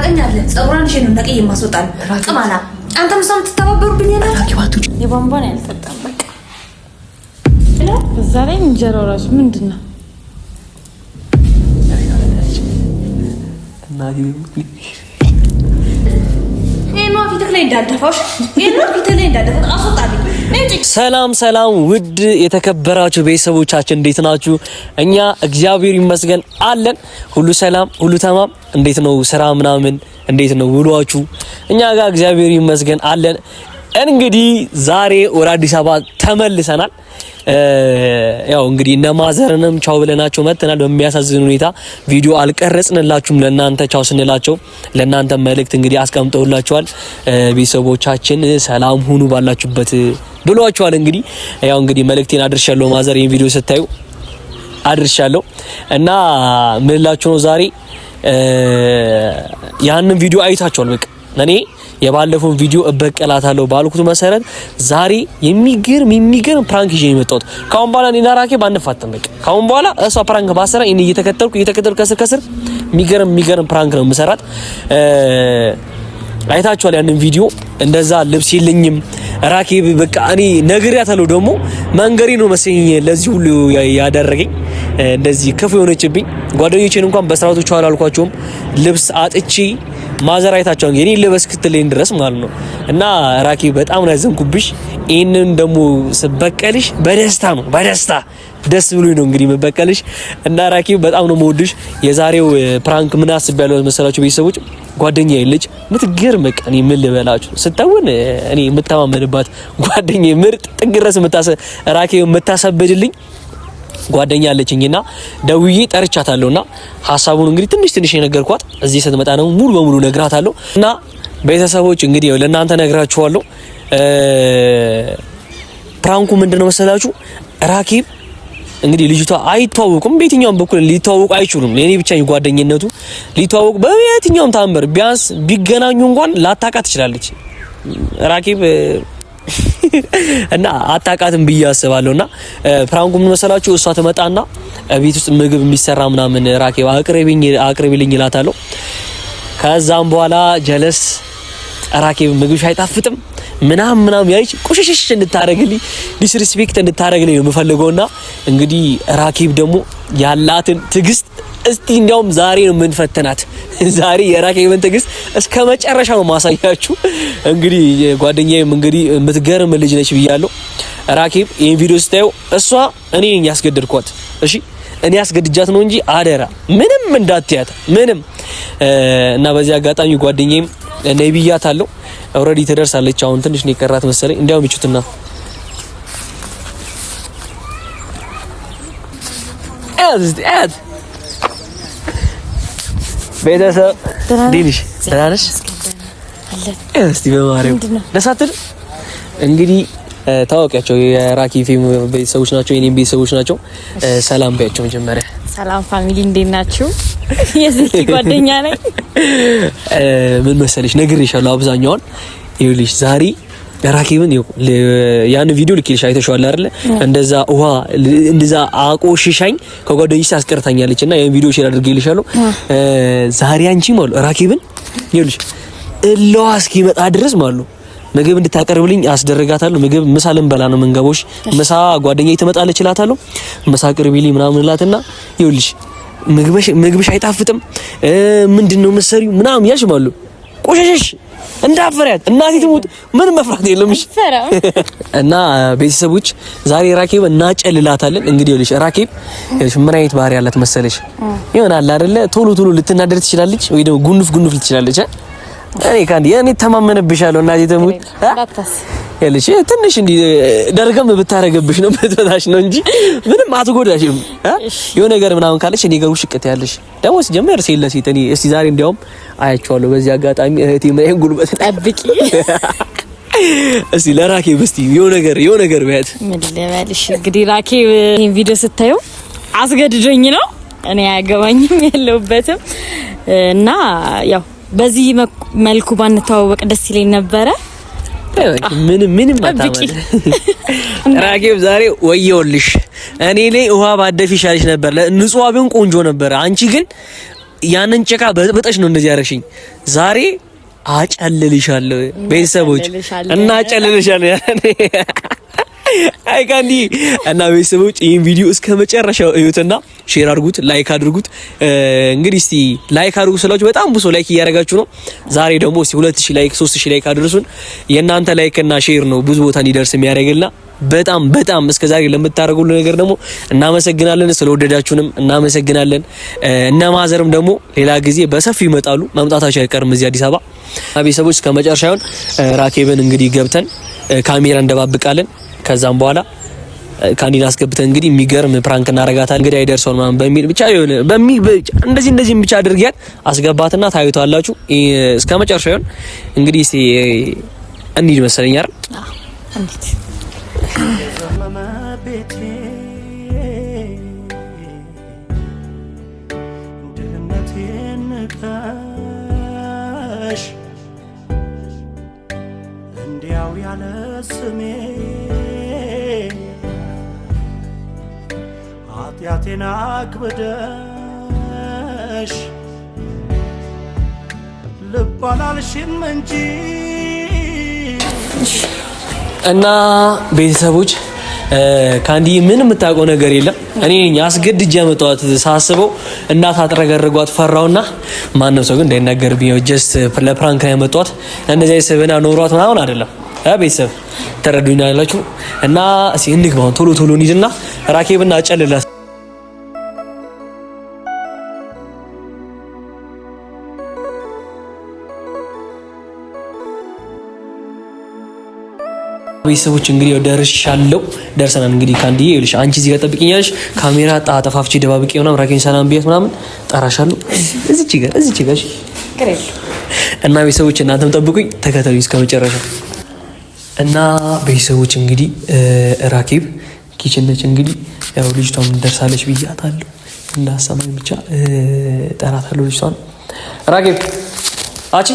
ታቀኛለህ ጸጉራን ሸን ነው ነቀይ ማስወጣል ቅማላ አንተም ሰም ተተባበሩብኝ ያለ አኪባቱ የባንባን ያልተጣም በቃ በዛ ላይ እንጀራው ራሱ ምንድነው ሰላም ውድ የተከበራችሁ ቤተሰቦቻችን እንዴት ናችሁ? እኛ እግዚአብሔር ይመስገን አለን። ሁሉ ሰላም፣ ሁሉ ተማም። እንዴት ነው ስራ ምናምን እንዴት ነው ውሏችሁ? እኛ ጋር እግዚአብሔር ይመስገን አለን። እንግዲህ ዛሬ ወደ አዲስ አበባ ተመልሰናል። ያው እንግዲህ እነ ማዘርንም ቻው ብለናቸው መጥተናል። በሚያሳዝን ሁኔታ ቪዲዮ አልቀረጽንላችሁም ለናንተ ቻው ስንላቸው ለናንተ መልእክት እንግዲህ አስቀምጠውላችኋል። ቤተሰቦቻችን ሰላም ሁኑ ባላችሁበት ብሏችኋል። እንግዲህ ያው እንግዲህ መልእክቴን አድርሻለሁ። ማዘር ይሄን ቪዲዮ ስታዩ አድርሻለሁ እና ምን ልላችሁ ነው ዛሬ ያንን ቪዲዮ አይታችኋል። በቃ እኔ የባለፈው ቪዲዮ እበቀላታለሁ ባልኩት መሰረት ዛሬ የሚገርም ፕራንክ ይዤ የመጣሁት። ካሁን በኋላ እኔና ራኬብ አንፋተም። በቃ ካሁን በኋላ እሷ ፕራንክ ባሰራ እኔ እየተከተልኩ ከስር የሚገርም ፕራንክ ነው የምሰራት። አይታችኋል ያንን ቪዲዮ። እንደዛ ልብስ የለኝም ራኬብ በቃ እኔ ነግሬያታለሁ። ደግሞ መንገሬ ነው መሰለኝ ለዚህ ሁሉ ያደረገኝ እንደዚህ ክፉ የሆነችብኝ። ጓደኞቼን እንኳን በስራቱ ቻው አላልኳቸውም። ልብስ አጥቼ ማዘር አይታችኋል እንግዲህ ልበስ ክትለኝ ድረስ ማለት ነው። እና ራኬብ በጣም ነው ያዘንኩብሽ። ይሄንን ደግሞ ስበቀልሽ በደስታ ደስ ብሎኝ ነው እንግዲህ መበቀልሽ። እና ራኬብ በጣም ነው የምወድሽ። የዛሬው ፕራንክ ምን አስቤያለሁ መሰላችሁ ቤተሰቦች? ጓደኛዬ ልጅ ምትገርም በቃ እኔ ምን ልበላችሁ ስታውን እኔ የምተማመንባት ጓደኛዬ ምርጥ ጥግረስ ራኬብ የምታሰብድልኝ ጓደኛ አለችኝና ደውዬ ጠርቻታለሁና ሐሳቡን እንግዲህ ትንሽ የነገርኳት እዚህ ስትመጣ ነው ሙሉ በሙሉ ነግራታለሁ። እና ቤተሰቦች እንግዲህ ለእናንተ ነግራችኋለሁ። ፕራንኩ ምንድነው መሰላችሁ? ራኬብ እንግዲህ ልጅቷ አይተዋወቁም። በየትኛውም በኩል ሊተዋወቁ አይችሉም። ለኔ ብቻ ጓደኝነቱ ሊተዋወቁ በየትኛውም ታምበር ቢያንስ ቢገናኙ እንኳን ላታቃት ትችላለች ራኬብ እና አጣቃትም ብዬ አስባለሁና ፕራንኩ ምን መሰላችሁ? እሷ ትመጣና ቤት ውስጥ ምግብ የሚሰራ ምናምን ራኬብ አቅርቢልኝ እላታለሁ። ከዛም በኋላ ጀለስ ራኬብ ምግብሽ አይጣፍጥም ምናምን ያይች ቁሽሽሽ እንድታረግልኝ ዲስሪስፔክት እንድታረግልኝ ነው የምፈልገውና እንግዲህ ራኬብ ደግሞ ያላትን ትግስት እስቲ እንዲያውም ዛሬ ነው የምንፈተናት። ዛሬ የራኬብን ትግስት እስከ መጨረሻ ነው ማሳያችሁ። እንግዲህ ጓደኛዬም እንግዲህ የምትገርም ልጅ ነች ብያለሁ። ራኬብ ይሄን ቪዲዮ ስታዩ እሷ እኔ ነኝ ያስገድድኳት። እሺ እኔ ያስገድጃት ነው እንጂ አደራ ምንም እንዳትያት ምንም። እና በዚህ አጋጣሚ ጓደኛዬም ነብያታለሁ ኦሬዲ ትደርሳለች። አሁን ትንሽ ነው የቀራት መሰለኝ። እንዲያውም ይቹትና አዝ ቤተሰብ ዲኒሽ ተራነሽ እስቲ በማርያም ለሳትል እንግዲህ ታወቂያቸው የራኬብ ቤተሰቦች ናቸው፣ የኔም ቤተሰቦች ናቸው። ሰላም ባያቸው መጀመሪያ። ሰላም ፋሚሊ እንዴት ናችሁ? የዚህ ጓደኛ ነኝ። ምን መሰለሽ ነግሬሻለሁ አብዛኛውን ይኸውልሽ ዛሬ ራኬብን ያን ቪዲዮ ልክልሽ አይተሽዋል አይደል? እንደዛ አቆሽሻኝ ከጓደኞች አስቀርታኛለችና ያን ቪዲዮ ሼር አድርጌልሻለሁ። ዛሬ አንቺ ማለት ራኬብን ይኸውልሽ እለዋ እስኪመጣ ድረስ ማለት ምግብ እንድታቀርብልኝ አስደረጋታለሁ። ምግብ ምሳ ልንበላ ነው መንገቦሽ። ምሳ ጓደኛዬ ትመጣለች እላታለሁ። ምሳ አቅርቢልኝ ምናምን እላትና ይኸውልሽ ምግብሽ አይጣፍጥም ምንድነው መሰሪው ምናምን ያልሽ ማለት ቆሸሸሽ እንዳፈሪያት እናቴ ትሙት ምንም መፍራት የለም። እሺ እና ቤተሰቦች ዛሬ ራኬብ እናጨልላታለን። እንግዲህ ይኸውልሽ ራኬብ ምን አይነት ባህሪ ያላት መሰለሽ? ይሆናል አይደለ ቶሎ ልትናደድ ትችላለች ወይ ደግሞ ጉንፍ ልትችላለች። እኔ ተማመነብሻለሁ እናቴ ትሙት ያለሽ ትንሽ እንዲ ደርገም ብታረገብሽ ነው በተታሽ ነው እንጂ ምንም አትጎዳሽም። የሆነ ነገር ምናምን ካለሽ እኔ ጋር ውሽቀት ያለሽ ደግሞ ሲጀመር ሲለሲት እኔ እስቲ ዛሬ እንዲያውም አያቸዋለሁ። በዚህ አጋጣሚ እህቴ ምን ጉልበት ጠብቂ እስቲ ለራኬብ እስቲ የሆነ ነገር በያት። ምን ልበልሽ እንግዲህ ራኬብ ይሄን ቪዲዮ ስታዩ አስገድዶኝ ነው እኔ አያገባኝም የለውበትም። እና ያው በዚህ መልኩ ባንተዋወቅ ደስ ይለኝ ነበረ። ምንም አታመጣ ራኬብ ዛሬ ወየውልሽ። እኔ ላይ ውሃ ባደፊ ይሻልሽ ነበር። ንጹህ ቢሆን ቆንጆ ነበር። አንቺ ግን ያንን ጭቃ በጥሽ ነው እንደዚህ ያረሽኝ። ዛሬ አጨልልሻለሁ ቤተሰቦች እና አጨልልሻለሁ። አይ ካንዲ እና ቤተሰቦች ይሄን ቪዲዮ እስከ መጨረሻው እዩትና ሼር አድርጉት፣ ላይክ አድርጉት። እንግዲህ እስቲ ላይክ አድርጉ ስላችሁ በጣም ብዙ ላይክ እያደረጋችሁ ነው። ዛሬ ደግሞ እስቲ 2000 ላይክ 3000 ላይክ አድርሱን። የእናንተ ላይክ እና ሼር ነው ብዙ ቦታ እንዲደርስ የሚያደርግልና በጣም እስከዛሬ ለምታደርጉልን ነገር ደግሞ እናመሰግናለን። ስለወደዳችሁንም እናመሰግናለን። እነ ማዘርም ደግሞ ሌላ ጊዜ በሰፊው ይመጣሉ፣ መምጣታቸው አይቀርም እዚህ አዲስ አበባ። ቤተሰቦች እስከ መጨረሻውን ራኬብን እንግዲህ ገብተን ካሜራ እንደባብቃለን። ከዛም በኋላ ካንዲን አስገብተን እንግዲህ የሚገርም ፕራንክ እናረጋታለን። እንግዲህ አይደርሰው ማን በሚል ብቻ የሆነ እንደዚህ ብቻ አድርጊያት አስገባትና ታዩታላችሁ እስከ መጨረሻው። እንግዲህ እስቲ እንሂድ መሰለኝ አይደል? እንዴት እንዲያው ያለ ስሜ ኃጢአቴን አክብደሽ ልብ አላልሽም እንጂ። እና ቤተሰቦች ካንዲ ምን የምታውቀው ነገር የለም። እኔ አስገድጄ ያመጣኋት ሳስበው እናት አጥረገርጓት ፈራውና ማንም ሰው ግን እንዳይናገርብኝ ጀስት ለፕራንክ ነው ያመጣኋት። እንደዚህ ሰበና ኖሯት ምናምን አይደለም። ቤተሰብ ተረዱኛላችሁ። እና እስኪ እንግባው ቶሎ እንሂድና ራኬብና አጨልላት። ቤተሰቦች እንግዲህ ደርሰናል። እንግዲህ ካንዲ ይልሽ አንቺ እዚህ ጋር ጠብቂኛለሽ። ካሜራ ጣጣፋፍቺ ደባብቄ ምናምን ራኬን ሰላም ቢያት ምናምን ጠራሻለሁ እዚች ጋር እና ቤተሰቦች እናንተም ጠብቁኝ፣ ተከተሉኝ እስከ መጨረሻ። እና ቤተሰቦች እንግዲህ ራኬብ ኪችን ነች። እንግዲህ ያው ልጅቷም ደርሳለች ብያታለሁ፣ እንዳሰማኝ ብቻ ጠራታለሁ ልጅቷን። ራኬብ አቺ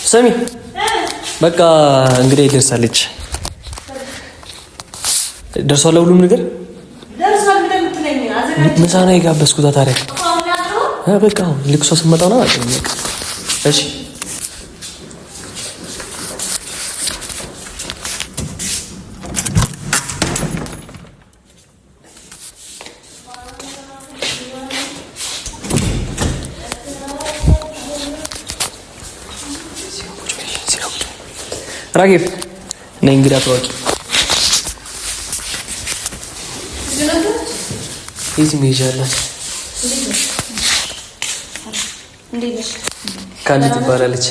ስሚ፣ በቃ እንግዲህ ደርሳለች። ደርሷል ሁሉም ነገር ደርሷል። ምሳ ነው የጋበዝኩት ታዲያ። በቃ ልክሷ ስመጣ ነው ማለት ነው። እሺ ራኬብ ነይ እንግዳ ተዋቂ የት ትሄጃለሽ? ካንዲ ትባላለች።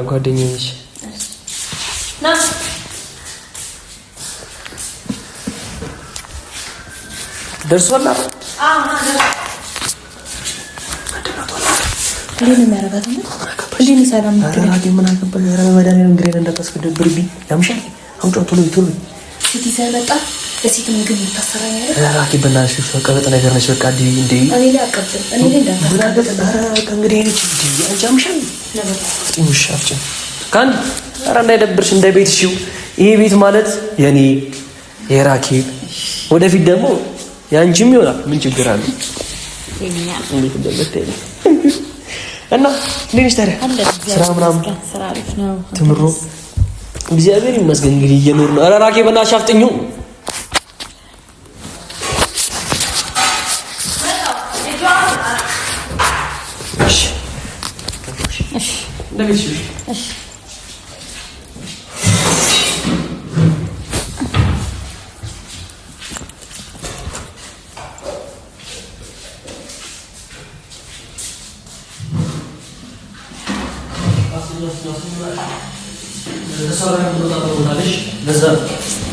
ጓደኛዬ ነች። ደርሷል። እንዴት ነው የሚያረጋት? እንዴት ነው ሰላም ነው? አራራቂ ምን አገባኝ? ረመዳንን እንግዲህ እንዳታስገድብርብኝ ያምሻል። አውጫ ቶሎ ሲቲ ሳይመጣ ለሲቲ ምግብ የምታሰራኝ አይደል? አራራቂ በእናትሽ ቀበጥ ነገር ነች። በቃ እንዴ እኔ ላይ አቀብጥ እኔ ላይ እንዳታስገድብ። አራራቂ እንግዲህ ነች ያምሻል። ትምሻፍጭ ካንዲ ኧረ እንዳይደብርሽ እንደ ቤትሽ። ይሄ ቤት ማለት የኔ የራኬብ ወደፊት ደግሞ ያንቺም ይሆናል። ምን ችግር አለ? የኛ እንዴት እንደምትሄድ እና እንዴት ታዲያ ስራ ምናምን ስራ አሪፍ ነው። ትምሮ እግዚአብሔር ይመስገን እንግዲህ እየኖር ነው። ኧረ ራኬብ በእናትሽ አፍጥኚው። እሺ እሺ ለቤትሽ እሺ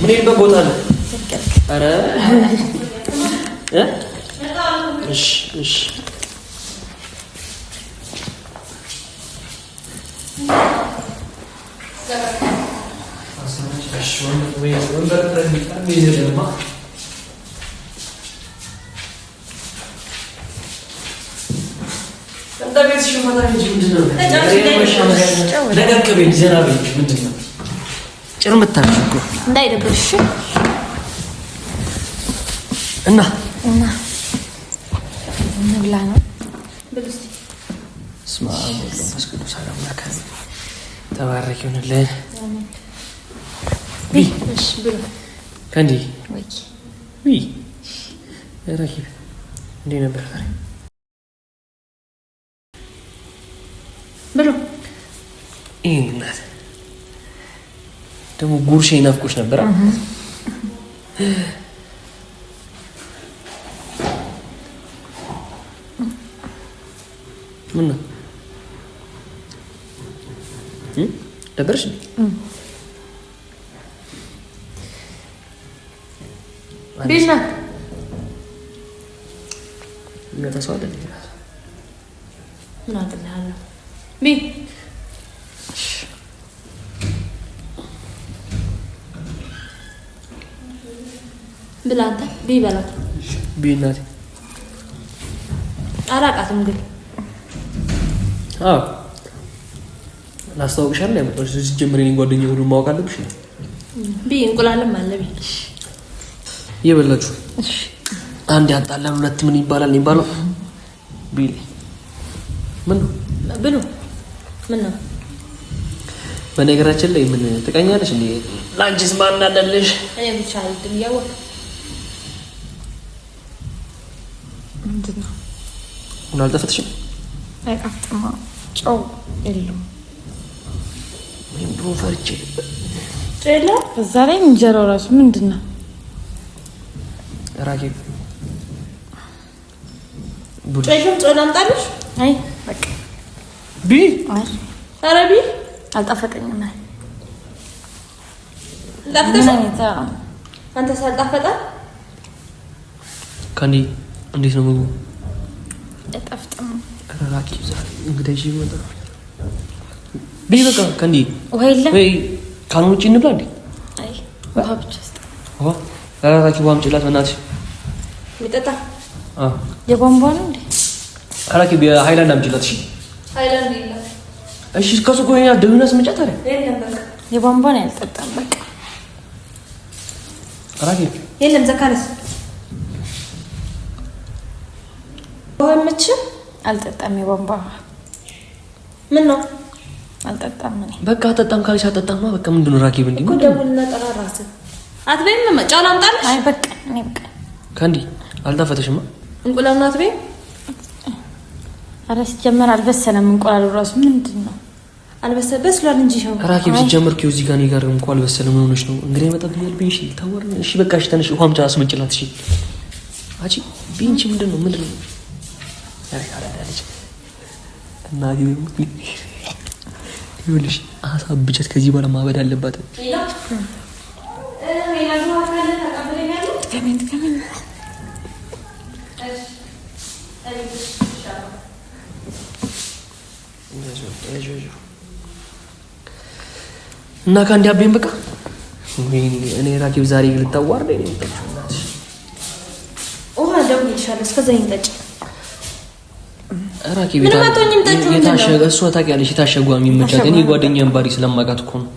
ምን ይልበት ቦታ አለ? ኧረ እሺ እሺ እንዳይደብርሽ እና እንብላ ነው። ስማ መስገዱ ሰላም ናከስ ተባረክ ይሁንልህ። እሺ ብሎ ከንዲ ወይ ረኪብ እንዴት ነበር ታዲያ? ብሎ ይሄን እናት ደግሞ ጉርሼ ናፍቆሽ ነበር። ምን ነው ደበረሽ? ቢና ተሰዋለ ምን አጥልሃለሁ ቢ ብላንተ ቢ በላት ቢ እናቴ አላቃትም ግን ላስታውቅሻለሁ። ያመጣሽ እዚህ ጀምሬ እኔን ጓደኛዬ ሁሉ ማወቅ አለብሽ። ቢ እንቁላልም አለ ቢ እየበላችሁ አንድ ያጣላን ሁለት ምን ይባላል የሚባለው? ቢሊ ምን ነው ብሉ ምን ነው? በነገራችን ላይ ምን ትቀኛለሽ እንዴ? ላንቺስ ማን አለልሽ? እኔ ብቻ አይደለም ያወቅ ምንድነው? ምን አልጠፈትሽም? አይጣፍጥማ ጨው የለውም። ምን ብሎ ፈርቼ ጨላ በዛ ላይ እንጀራው ራሱ ምንድነው? ራኬብ ጨላም ጨላ አምጣልሽ። አይ በቃ ቢ አይ ኧረ ቢ አልጣፈጠኝም። አይ ጣፍጠሽ አንተ አንተ ሳልጣፈጣ ከኔ እንዴት ነው ምግቡ? አይጣፍጥም። ራኬብ ዛሬ እንግዲህ እሺ መጣ ቢ በቃ ከኔ ውሃ የለም ወይ ካን ውጪ እንብላ እንዴ? አይ ውሃ ብቻ እስኪ ውሃ ራኬብ ዋም ጭላት በእናትሽ ሚጠጣ የቧንቧ ነው እንዴ? ራኬብ የሃይላንድ አምጪላት። እሺ ሃይላንድ ይላል። እሺ ከሱ ቆይኛ ደውና ስመጫት አለ የለም በቃ የቧንቧ ነው ያልጠጣም። በቃ ራኬብ የለም ዘካሪስ ወምችም አልጠጣም። የቧንቧ ምን ነው አልጠጣም። እኔ በቃ አጠጣም ካልሽ አጠጣም። በቃ ምንድነው ራኬብ እንዴ? እኮ ደውልና ጠራራስ አትበይም። ጨው ላምጣልሽ? አይ በቃ እኔ በቃ ከንዲ አልጣፈተሽማ። እንቁላል ነው አትበይም? ኧረ ሲጀመር አልበሰለም። እንቁላሉ ራሱ ምንድነው? አልበሰለ በስሏል እንጂ ሻው ራኬብ ሲጀመር ከዚህ ጋር ነው ጋር እንኳን አልበሰለም። ምን ሆነሽ ነው? እንግዲህ መጣብኛል ቢንሽ ታወር። እሺ በቃ እሺ ተነሽ፣ ውሃም አስመጭላት። እሺ አቺ ቢንቺ ምንድነው? ምንድነው? አይ አላዳለች እና ይኸውልሽ አሳብቻት ከዚህ በኋላ ማበድ አለባት። እና ከአንድ አቤን በቃ እኔ ራኬብ ዛሬ ልታዋርደኝ ነው የምጠጪው። እናትሽ ውሃ ደውልልሻለሁ። እስከዛ ይንጠጭ ራኬብ የታሸገ እሷ ታውቂያለሽ፣ የታሸጓ የሚመቻት እኔ ጓደኛዬን ባሪ ስለማውቃት እኮ ነው።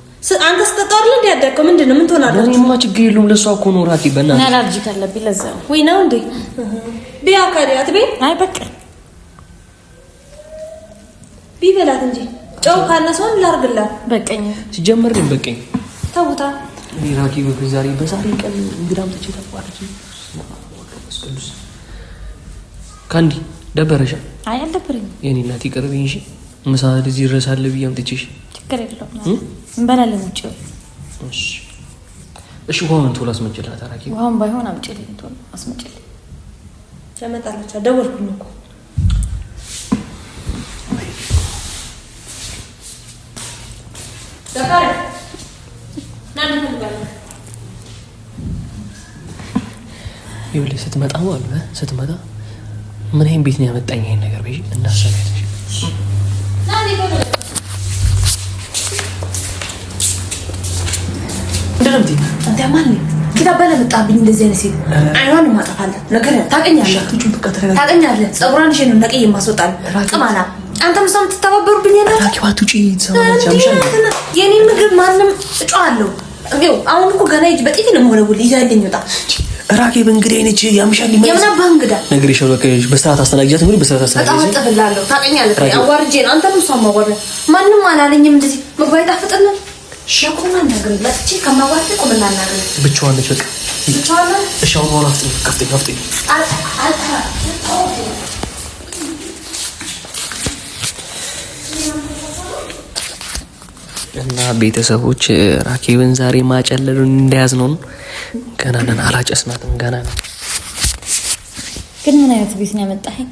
አንተ ስትጠጣው አይደል እንዴ ያደረገው? ምንድነው? ምን ትሆናለህ? እኔማ ችግር የለውም ለእሷ እኮ ነው ራኬብ። በእናትሽ እኔ አላርጂክ አለብኝ ለዛ ነው። ወይ ነው እንዴ? ቢያ ካዲያ አትበይ። አይ በቃ ቢበላት እንጂ ጨው ካነሰውን ላርግላት። በቀኝ ሲጀመር ግን በቀኝ ተውታ። እኔ ራኬብ ዛሬ በዛሬ ቀን እንግዳም ተቼ ተቋርጪ ቅዱስ ካንዲ ደበረሻ? አይ አልደበረኝም። የኔ እናት ይቀርብኝ። እሺ ምሳ እዚህ ይረሳል ብዬ አምጥቼሽ ችግር የለውም እንበላለን ውጪ። እሺ እሺ ውሃውን ቶሎ አስመጭላት ራኬብ። ውሃውን ባይሆን አምጪልኝ ቶሎ አስመጭልኝ። ተመጣጣለች። ደወልኩኝ እኮ ዘካሪ ናንተ ትባላለህ። ይኸውልሽ ስትመጣ ማለት ነው ስትመጣ ምን ይሄን ቤት ነው ያመጣኝ ይሄን ነገር በይ እንዳሰበሽ ናንተ ተበለ እንደምት አንተ ማን ነህ? ኪታበለ መጣብኝ እንደዚህ አይነት ሲል አይኗን ማጠፋለህ ነገር ታቀኛለህ። ታቀኛለህ። ጸጉሯን እሺ ነው ነቀይ ማስወጣል ቅማላ አንተ ምሳም ተተባበሩብኝ እና ራኬባት ውጪ ሰማች አምሻል። የኔ ምግብ ማንም እጫዋለሁ። እንዴው አሁን እኮ ገና ይጅ በጥፊ ነው የምወለውል። ይዛልኝ ወጣ ራኬብ እንግዲህ ነች ያምሻል ይመጣ የምናባ እንግዳ ነገር ይሻል በቃ በሰዓት አስተናግጃት እንግዲህ በሰዓት አስተናግጃት በጣም አጥፍላለሁ ታውቀኛለህ አዋርጄ ነው አንተም እሷም አዋርደ ማንንም አላለኝም እንደዚህ ምግብ አይጣፍጥም ሸቁና ነገር ለጥቼ ከማዋርድ ቁምና ነገር ብቻዋን ነች በቃ ብቻዋን እሺ አሁን ወራፍጥ ከፍተኝ እና ቤተሰቦች ራኬብን ዛሬ ማጨለሉን እንደያዝነው ገና ነን አላጨስናትም ገና ነው ግን ምን አይነት ቤት ነው ያመጣኸኝ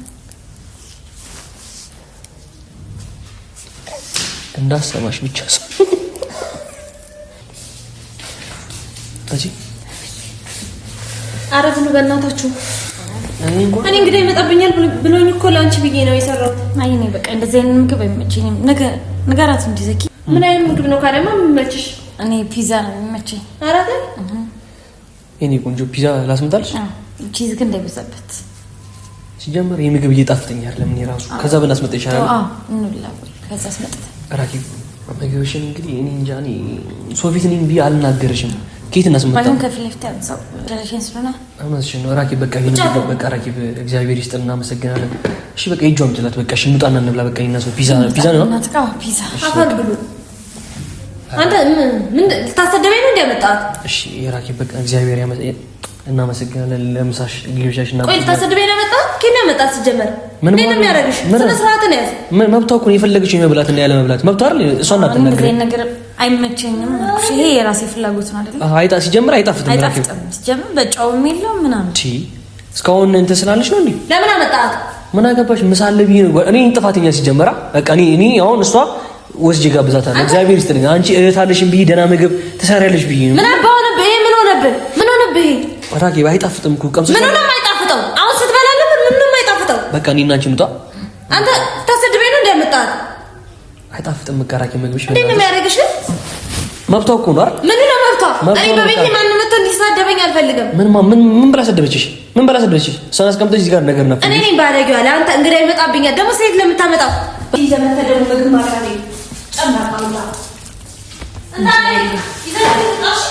እንዳሰማሽ ብቻ አጂ አረፍኑ በእናታችሁ እኔ እንግዲህ ይመጣብኛል ብሎኝ እኮ ላንቺ ብዬ ነው የሰራሁት አይ እኔ በቃ እንደዚህ አይነት ምግብ አይመቸኝም ነገራት እንጂ ዘኪ ምን አይነት ምግብ ነው ካለማ የሚመችሽ እኔ ፒዛ ነው የሚመቸኝ አራተ እኔ ቆንጆ ፒዛ ላስመጣልሽ ቺዝ ግን እንዳይበዛበት ሲጀምር የምግብ እየጣፍጠኛል ለምን ይራሱ ከዛ በላስመጣ ይችላል እንውላ ከዛ አስመጣ ራኬብ ምግብሽን እንግዲህ እኔ እንጃ እኔ ሶፊት ነኝ ቢ አልናገርሽም ኬት እናስመጣ ባይሆን ከፍለፍታ አንሳው ለለሽን ስለና አማስሽ ነው ራኬብ በቃ ይሄን በቃ ራኬብ እግዚአብሔር ይስጥልና አመሰግናለን እሺ በቃ ይጇም ትላት በቃ እሺ እንውጣና እንብላ በቃ ይናሱ ፒዛ ነው ናትቃው ፒዛ አፈር ብሉ አንተ ምን ልታሰደበኝ ነው እንደመጣት እሺ የራኬብ በቃ እግዚአብሔር እናመሰግናለን ለምሳሽ ግብዣሽ እና ቆይ ልታሰደበኝ ነው መጣት ከኔ መጣት ሲጀመር ምን ነው የሚያረግሽ ስነ ስርዓት ነው ያዝ መብቷ እኮ የፈለገችው የመብላት እና ያለ መብላት መብቷ አይደል እሷ እናት ነገር አይመቸኝም ይሄ የራሴ ፍላጎት ነው አይደል አይጣ ሲጀምር አይጣፍጥም ሲጀምር በጫውም የለውም ምናምን እሺ እስካሁን እንትን ስላለሽ ነው እንዴ ለምን አመጣት ምን አገባሽ ምሳለ ቢይ ነው እኔ ጥፋተኛ ሲጀመራ በቃ እኔ አሁን እሷ ወስጄ ጋብዛታለሁ እግዚአብሔር ይስጥልኝ አንቺ እህት አለሽም ቢይ ደና ምግብ ትሰሪያለሽ ቢይ ነው ምን አባውነብህ ምን ሆነብህ ራኬብ አይጣፍጥም እኮ ቀምሰሽ ምን ነው የማይጣፍጠው አሁን ስትበላለ ምን ነው የማይጣፍጠው በቃ እኔና አንቺ እንውጣ አንተ ታሰድበኝ ነው እንደመጣት አይጣፍጥም ራኬብ ምግብሽ እንዴ ነው የሚያረግሽ መብቷ እኮ ነው አይደል ምን ነው መብቷ እኔ በቤቴ ማንንም መጥቶ እንዲሳደበኝ አልፈልግም ምን ብላ ሰደበችሽ እሷን አስቀምጠሽ እዚህ ጋር ነገር ነው እኔ ነኝ ባለጌው አለ አንተ እንግዳ ይመጣብኛል ደግሞ ሴት ለምታመጣው ይዘመተ ደግሞ ምግብ ማራሪ ጨምራለሁ እና ይዘልጣሽ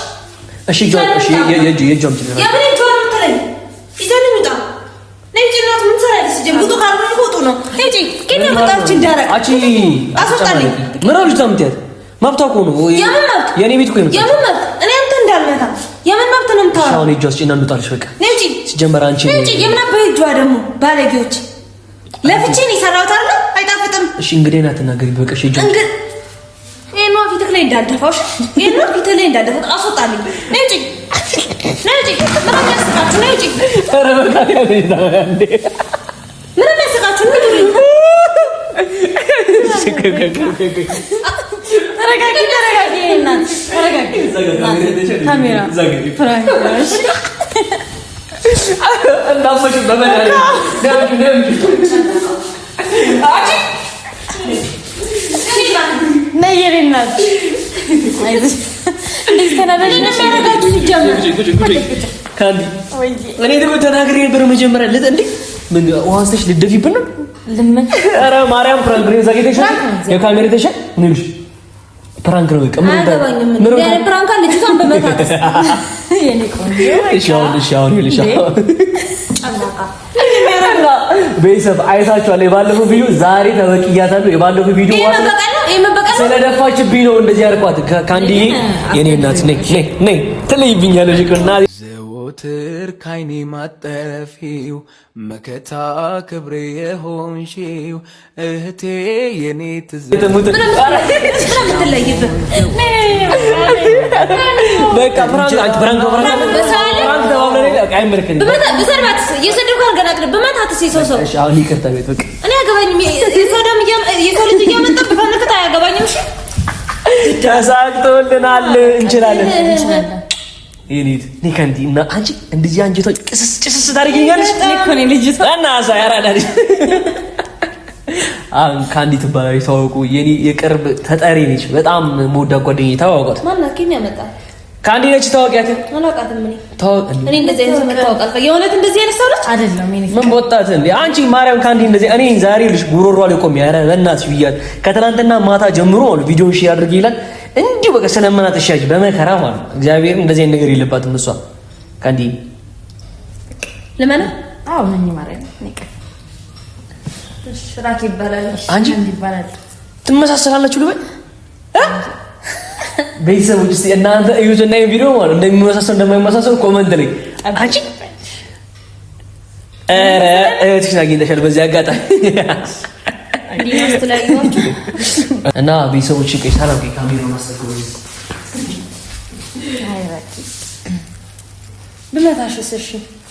እሺ የጆም ትላለች ያምን ጆም ትላለች ይዘልምጣ ነይ ጭናት ምን ሰራለች ጀምጡ ካልሆነ ፎቶ ነው ነይ ግን ያመጣች እንዳረቅ አቺ አስወጣልኝ ምራሉ ታምጥያት መብቷ እኮ ነው የኔ ቤት እኮ ነው የምን መብት እኔ አንተ እንዳልመታ የምን መብት ነው የምታወራው ሻውን እጇስ ጭና እንውጣልሽ በቃ ነይ ሲጀመር አንቺ ነይ የምን አባይ እጇ ደግሞ ባለጌዎች ለፍቺን ይሰራውት አይደል አይጣፍጥም እሺ እንግዲህ ናት ተናገሪ በቃ እሺ እጇ ይሄን ፊትክ ላይ እንዳልደፋሽ ይሄን ፊትክ ላይ እንዳልደፋ አስወጣልኝ ነይ ምን ያስቃችሁ ነይ ኧረ በቃ ያንዴ ምን ያስቃችሁ ነይ ተረጋጊ እናት ካሜራ ፍራንክ እንዳመሽ በመዳሪ ነይሪናት አይዞሽ እንዴት ተናደሽ የሚያረጋችሁ ሲጀምር ካንዲ እኔ ደግሞ ተናግሬ ነበር መጀመሪያ ለጥ እንዴ ምን ዋንስተሽ ልደፊብን ነው ለምን ኧረ ማርያም ፍራንክ ነው ዘግይተሽ የካሜራ ተሽ ምን ይልሽ ፕራንክ ነው በቃ ምን ያለ ፕራንክ ልጅቷን በመታተስ የኔ ቆንጆ እሺ ይልሽ ቤተሰብ አይታችኋል የባለፈው ቪዲዮ ዛሬ ተበቅያታለሁ የባለፈው ቪዲዮ ስለደፋችብኝ ነው እንደዚህ ያርኳት ካንዲዬ የኔ እናት ነይ ትለይብኛለሽ እና ዘወትር ካይኔ ማጠፊው መከታ ክብሬ የሆንሽው እህቴ የኔ በቃ ፕራንክ አሁን ይቅርታ ቤት በቃ እኔ አገባኝም የሰው ልጅ እያመጣ በፈነከታ አያገባኝም እሺ ተሳክቶልናል እንችላለን ይኒት ኒካንዲ እና አንቺ እንደዚህ አንጀቷ ጭስስ ታደርጊኛለሽ እኮ ነው ልጅቷ እና ያራዳል ካንዲ ትባላለች ታውቁ የኔ የቅርብ ተጠሪ ነች በጣም ሞዳ ጓደኛዬ ታውቋት ማን ከኛ መጣ ካንዲ ነች ታውቂያት አላውቃትም እኔ እንደዚህ አይነት መታወቃል የእውነት እንደዚህ አይነት ሰው ነች አይደለም ምን ወጣት እንዴ አንቺ ማርያም ካንዲ እንደዚህ እኔ ዛሬ ልጅ ጉሮሯ ላይ ቆም ያረ በእናትሽ ብያት ከትናንትና ማታ ጀምሮ ቪዲዮን ሼር አድርጊ ይላል እንዲሁ በቃ ስለማናት እሺ በመከራ ማለት እግዚአብሔር እንደዚህ አይነት ነገር የለባትም እሷ ካንዲ ለማና አዎ ምን ይማረኝ ንቀ ራኪ ይባላል አንቺ ይባላል ትመሳሰላላችሁ ልበል ቤተሰቦች እስቲ እናንተ እዩትና ይሄን ቪዲዮ ማለት እንደሚመሳሰል እንደማይመሳሰል ኮሜንት ላይ አንቺ እህትሽን አግኝተሻል በዚህ አጋጣሚ እና ቤተሰቦች ቆይ ሰላም ካሜራውን አስተካክሉ ብለታሽስ እሺ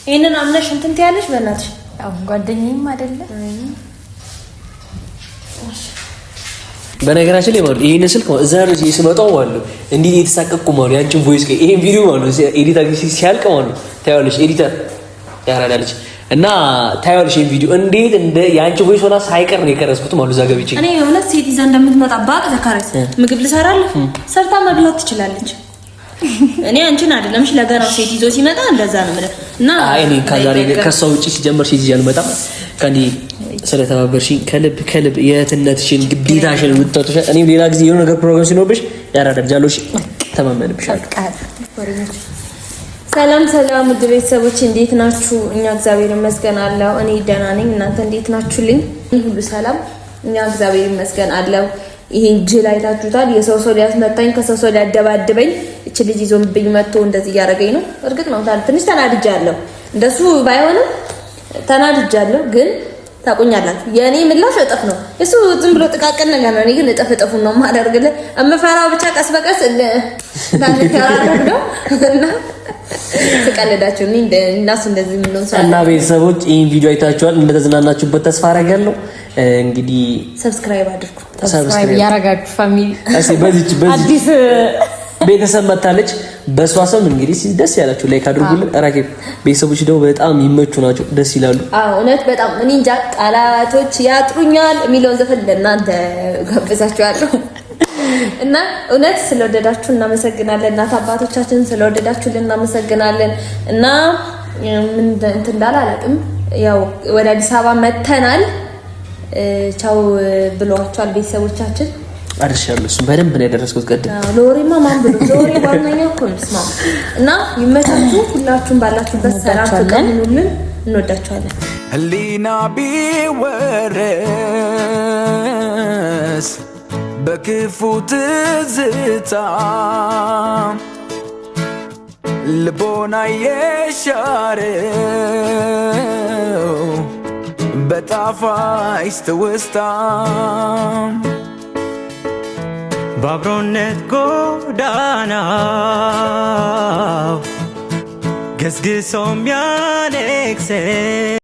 ይሄንን አምነሽ እንትን ትያለሽ በእናትሽ ያው ጓደኛዬም አይደለ በነገራችን ላይ ማለት ይሄን ስልክ እዛ ነው ሲመጣው ማለት እንዴ የተሳቀቅኩ ማለት ያንቺን ቮይስ ከ ይሄን ቪዲዮ ማለት ኤዲት አግኝቼ ሲያልቅ ማለት ታያለሽ ኤዲተር ያራዳለች እና ታያለሽ ይሄን ቪዲዮ እንዴት እንደ ያንቺ ቮይስ ሆና ሳይቀር ነው የቀረጽኩት ማለት እዛ ገብቼ እኔ የእውነት ሴት ይዛ እንደምትመጣ ባቅ ዘካሪት ምግብ ልሰራለህ ሰርታ መብላት ትችላለች እኔ አንቺን አይደለም እሺ ለገናው ሴት ይዞ ሲመጣ እንደዛ ነው ማለት እና እኔ ከዛሬ ከሰው ውጪ ሲጀምር ሴት ይዤ አልመጣም ከኔ ስለተባበርሽኝ ከልብ የእህትነትሽን ግዴታሽን ወጣቶሽ እኔ ሌላ ጊዜ የሆነ ነገር ፕሮግራም ሲኖርብሽ ያራዳጃለሽ ተማመንብሻል ሰላም ውድ ቤተሰቦች እንዴት ናችሁ እኛ እግዚአብሔር ይመስገን አለው እኔ ደህና ነኝ እናንተ እንዴት ናችሁልኝ ሁሉ ሰላም እኛ እግዚአብሔር ይመስገን አለው ይሄን ጅል አይታችሁታል የሰው ሊያስመጣኝ ከሰው ሊያደባድበኝ እቺ ልጅ ይዞምብኝ መጥቶ እንደዚህ ያደረገኝ ነው እርግጥ ነው ትንሽ ተናድጃለሁ እንደሱ ባይሆንም ተናድጃለሁ ግን ታቆኛላችሁ የኔ ምላሽ እጥፍ ነው እሱ ዝም ብሎ ጥቃቅን ነገር ነው እኔ ግን እጥፍ ነው ማደርግልህ እምፈራው ብቻ ቀስ በቀስ ባንከራከር ነው እና ተቀለዳችሁ እናስ እንደዚህ ምን ነው እና ቤተሰቦች ይሄን ቪዲዮ አይታችኋል እንደተዝናናችሁበት ተስፋ አደርጋለሁ እንግዲህ ሰብስክራይብ አድርጉ ሰብስክራይብ ያረጋችሁ ፋሚሊ እሺ በዚህ አዲስ ቤተሰብ መታለች በሷ ስም እንግዲህ ደስ ያላችሁ ላይክ አድርጉልን አራኬ ቤተሰቦች ደግሞ በጣም ይመቹ ናቸው ደስ ይላሉ አዎ እውነት በጣም እኔ እንጃ ቃላቶች ያጥሩኛል የሚለውን ዘፈን ለእናንተ ጋብዛችኋለሁ እና እውነት ስለወደዳችሁ እናመሰግናለን እናት አባቶቻችን ስለወደዳችሁልን እናመሰግናለን እና ምን እንትን እንዳላላቅም ያው ወደ አዲስ አበባ መተናል ቻው ብሏቸዋል ቤተሰቦቻችን አርሻለሁ እሱ በደንብ ነው ያደረስኩት ቀደም ሎሪማ ማን ብሎ ሎሪ ዋናኛው ኮንስማ እና ይመቻችሁ ሁላችሁም ባላችሁበት ሰላም ተቀምኑልን እንወዳችኋለን ህሊና ቢወረስ በክፉ ትዝታ ልቦና የሻረው በጣፋጭ ትውስታ በአብሮነት ጎዳና ገስግሶ የሚያነግሰን